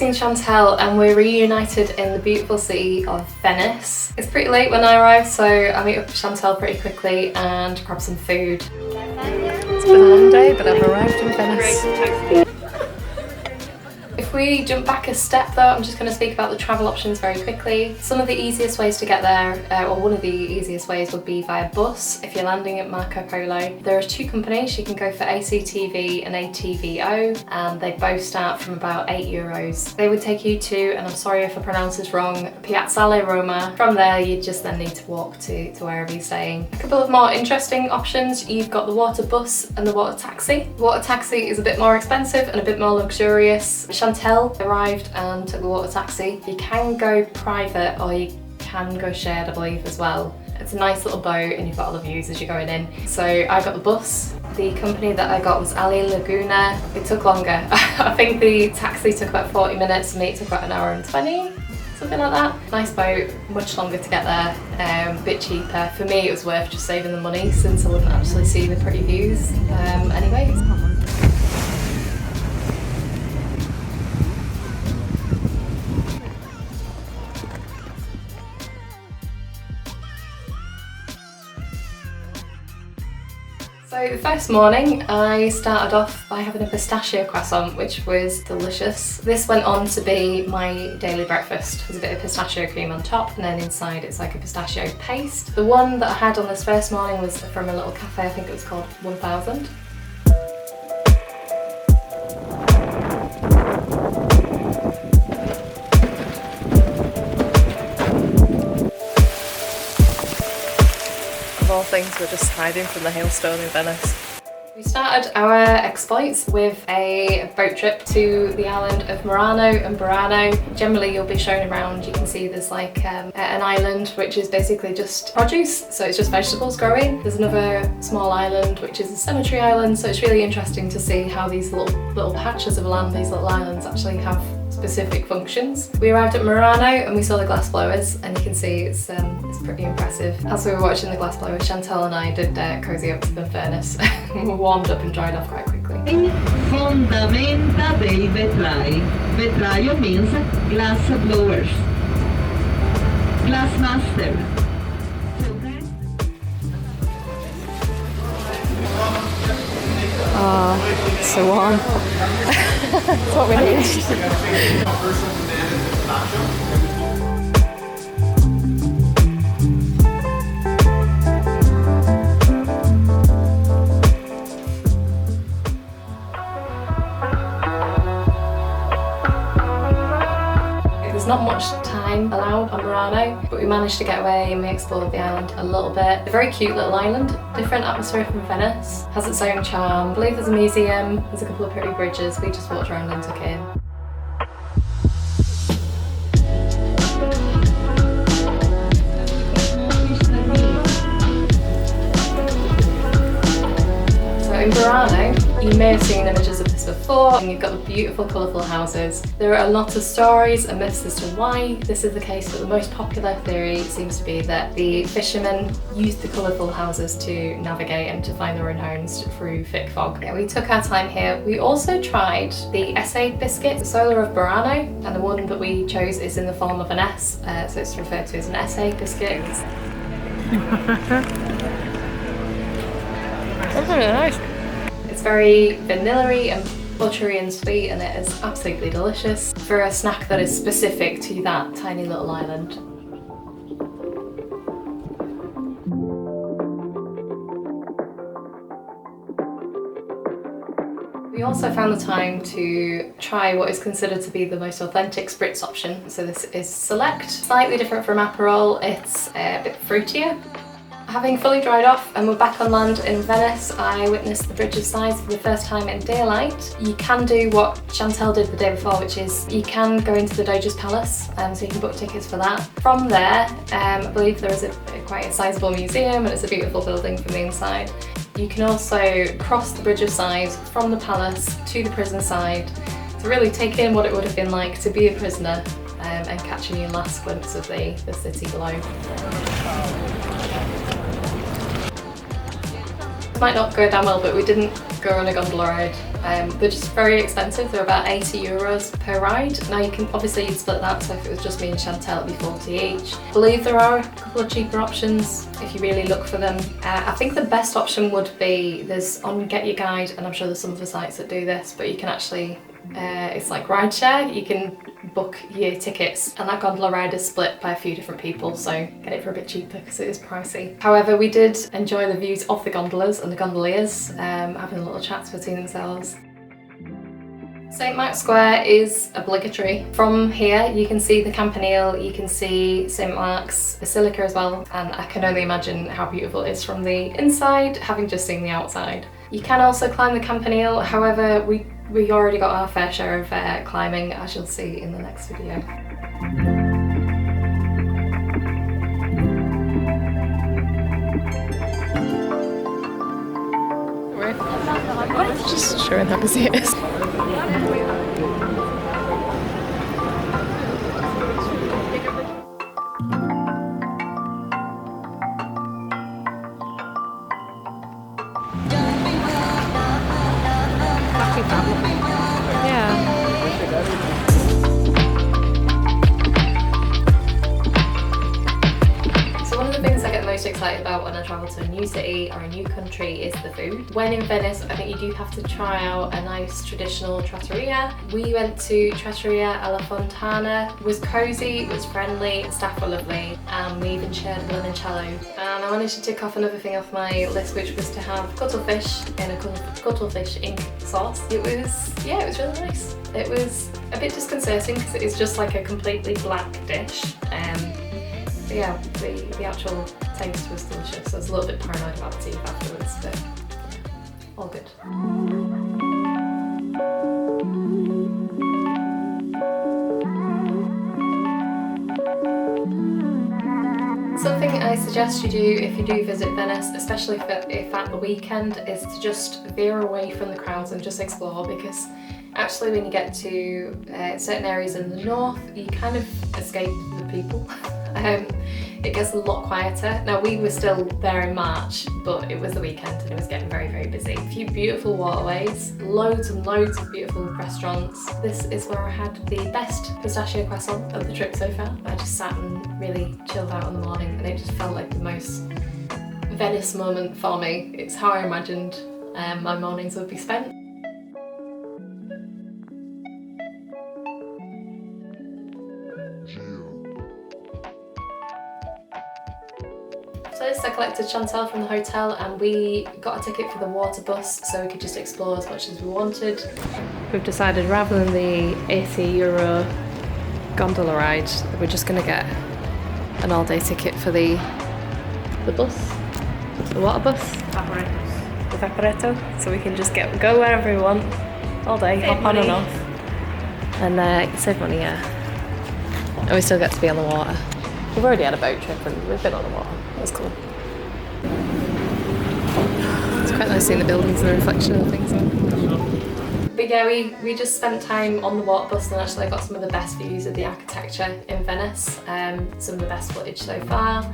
seen Chantal and we're reunited in the beautiful city of Venice. It's pretty late when I arrived, so I meet up with Chantal pretty quickly and grab some food. It's been a long day, but I've arrived in Venice. If we jump back a step though, I'm just going to speak about the travel options very quickly. Some of the easiest ways to get there, or one of the easiest ways, would be via bus if you're landing at Marco Polo. There are two companies. You can go for ACTV and ATVO, and they both start from about €8. They would take you to, and I'm sorry if I pronounce this wrong, Piazzale Roma. From there you just then need to walk to wherever you're staying. A couple of more interesting options. You've got the water bus and the water taxi. The water taxi is a bit more expensive and a bit more luxurious. Chantal arrived and took the water taxi. You can go private or you can go shared, I believe, as well. It's a nice little boat and you've got all the views as you're going in. So I got the bus. The company that I got was Ali Laguna. It took longer. I think the taxi took about 40 minutes, and it took about an hour and 20, something like that. Nice boat, much longer to get there, a bit cheaper. For me it was worth just saving the money since I wouldn't actually see the pretty views. Anyway. So the first morning I started off by having a pistachio croissant, which was delicious. This went on to be my daily breakfast. There's a bit of pistachio cream on top, and then inside it's like a pistachio paste. The one that I had on this first morning was from a little cafe, I think it was called 1000. All things, we're just hiding from the hailstone in Venice. We started our exploits with a boat trip to the island of Murano and Burano. Generally you'll be shown around, you can see there's like an island which is basically just produce, so it's just vegetables growing. There's another small island which is a cemetery island, so it's really interesting to see how these little patches of land, these little islands, actually have specific functions. We arrived at Murano and we saw the glass blowers, and you can see it's pretty impressive. As we were watching the glass blowers, Chantal and I did cozy up to the furnace. We were warmed up and dried off quite quickly. Fondamenta dei vetrai. Vetraio means glass blowers. Glass master. Oh, it's so warm. That's what we need. There's not much time allowed on Murano, but we managed to get away and we explored the island a little bit. A very cute little island, different atmosphere from Venice, has its own charm. I believe there's a museum, there's a couple of pretty bridges. We just walked around and took it in. So in Burano, you may have seen images of this before, and you've got the beautiful colourful houses. There are a lot of stories and myths as to why this is the case, but the most popular theory seems to be that the fishermen used the colourful houses to navigate and to find their own homes through thick fog. Yeah, we took our time here. We also tried the essay biscuit, the Bussola of Burano, and the one that we chose is in the form of an S, so it's referred to as an essay biscuit. That's really nice. It's very vanilla-y and buttery and sweet, and it is absolutely delicious for a snack that is specific to that tiny little island. We also found the time to try what is considered to be the most authentic spritz option. So this is Select, slightly different from Aperol, it's a bit fruitier. Having fully dried off and we're back on land in Venice, I witnessed the Bridge of Sighs for the first time in daylight. You can do what Chantal did the day before, which is you can go into the Doge's Palace, so you can book tickets for that. From there, I believe there is quite a sizable museum and it's a beautiful building from the inside. You can also cross the Bridge of Sighs from the palace to the prison side to really take in what it would have been like to be a prisoner and catching your last glimpse of the city below. might not go down well, but we didn't go on a gondola ride. They're just very expensive. They're about 80 euros per ride. Now you can obviously you'd split that, so if it was just me and Chantel, it'd be 40 each. I believe there are a couple of cheaper options if you really look for them. I think the best option would be, there's on Get Your Guide, and I'm sure there's some other sites that do this, but you can actually, it's like rideshare. You can book your tickets, and that gondola ride is split by a few different people, so get it for a bit cheaper because it is pricey. However, we did enjoy the views of the gondolas and the gondoliers, having a little chats between themselves. St Mark's Square is obligatory. From here you can see the Campanile, you can see St Mark's Basilica as well, and I can only imagine how beautiful it is from the inside, having just seen the outside. You can also climb the Campanile, however we already got our fair share of climbing, as you'll see in the next video. Just showing how busy it is. Excited about when I travel to a new city or a new country is the food. When in Venice, I think you do have to try out a nice traditional trattoria. We went to Trattoria alla Fontana. It was cosy, it was friendly, staff were lovely, and we even shared a limoncello. And I managed to tick off another thing off my list, which was to have cuttlefish in a cuttlefish ink sauce. It was really nice. It was a bit disconcerting because it is just like a completely black dish. But yeah, the actual taste was delicious. I was a little bit paranoid about the teeth afterwards, but all good. Something I suggest you do if you do visit Venice, especially if at the weekend, is to just veer away from the crowds and just explore, because actually when you get to certain areas in the north, you kind of escape the people. It gets a lot quieter. Now we were still there in March, but it was the weekend and it was getting very, very busy. A few beautiful waterways, loads and loads of beautiful restaurants. This is where I had the best pistachio croissant of the trip so far. I just sat and really chilled out in the morning, and it just felt like the most Venice moment for me. It's how I imagined my mornings would be spent. First I collected Chantel from the hotel and we got a ticket for the water bus so we could just explore as much as we wanted. We've decided rather than the 80 euro gondola ride, we're just going to get an all-day ticket for the bus, the water bus. The Vaporetto, so we can just go wherever we want all day, hop on and off, and save money, yeah. And we still get to be on the water. We've already had a boat trip and we've been on the water. That's cool. It's quite nice seeing the buildings and the reflection of things. But yeah, we just spent time on the water bus and actually got some of the best views of the architecture in Venice. Some of the best footage so far.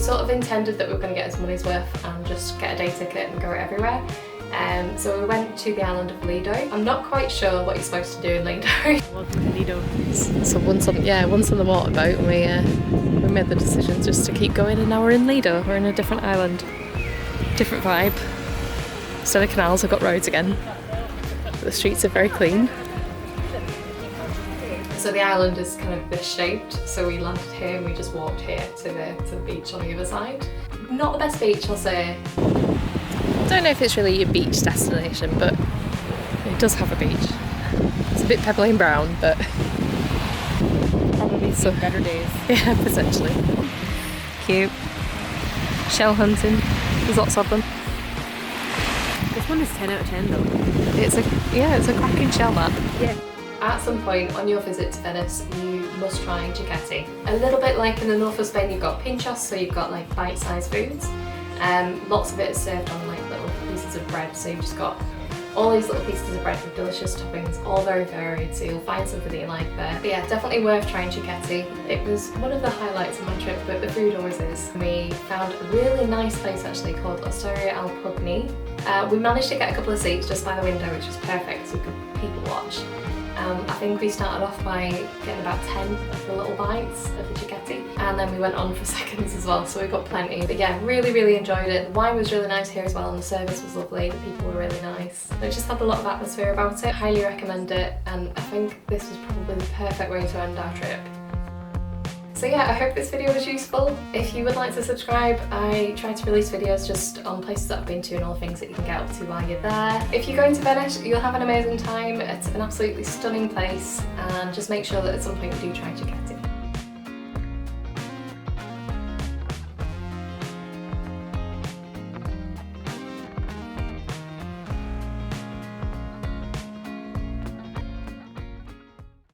Sort of intended that we were going to get as money's worth and just get a day ticket and go everywhere. So we went to the island of Lido. I'm not quite sure what you're supposed to do in Lido. Lido. So once on the motorboat, and we made the decision just to keep going, and now we're in Lido. We're in a different island, different vibe. Instead of canals, we've got roads again. But the streets are very clean. So the island is kind of this shaped, so we landed here and we just walked here to the beach on the other side. Not the best beach, I'll say. I don't know if it's really a beach destination, but it does have a beach. It's a bit pebbly and brown, but probably some better days. Yeah, potentially. Cute. Shell hunting. There's lots of them. This one is 10 out of 10 though. It's a cracking shell map. Yeah. At some point on your visit to Venice, you must try Chicchetti. A little bit like in the north of Spain, you've got pinchos, so you've got like bite-sized foods. Lots of it is served on like little pieces pieces of bread, so you've just got all these little pieces of bread with delicious toppings, all very varied, so you'll find something that you like there. But yeah, definitely worth trying Chicchetti. It was one of the highlights of my trip, but the food always is. We found a really nice place actually called Osteria al Pugni. We managed to get a couple of seats just by the window, which was perfect, so we could people watch. I think we started off by getting about 10 of the little bites of the Chicchetti, and then we went on for seconds as well, so we got plenty. But yeah, really enjoyed it. The wine was really nice here as well, and the service was lovely. The people were really nice. It just had a lot of atmosphere about it. Highly recommend it, and I think this was probably the perfect way to end our trip. So yeah, I hope this video was useful. If you would like to subscribe, I try to release videos just on places that I've been to and all the things that you can get up to while you're there. If you're going to Venice, you'll have an amazing time. It's an absolutely stunning place, and just make sure that at some point you do try Chicchetti.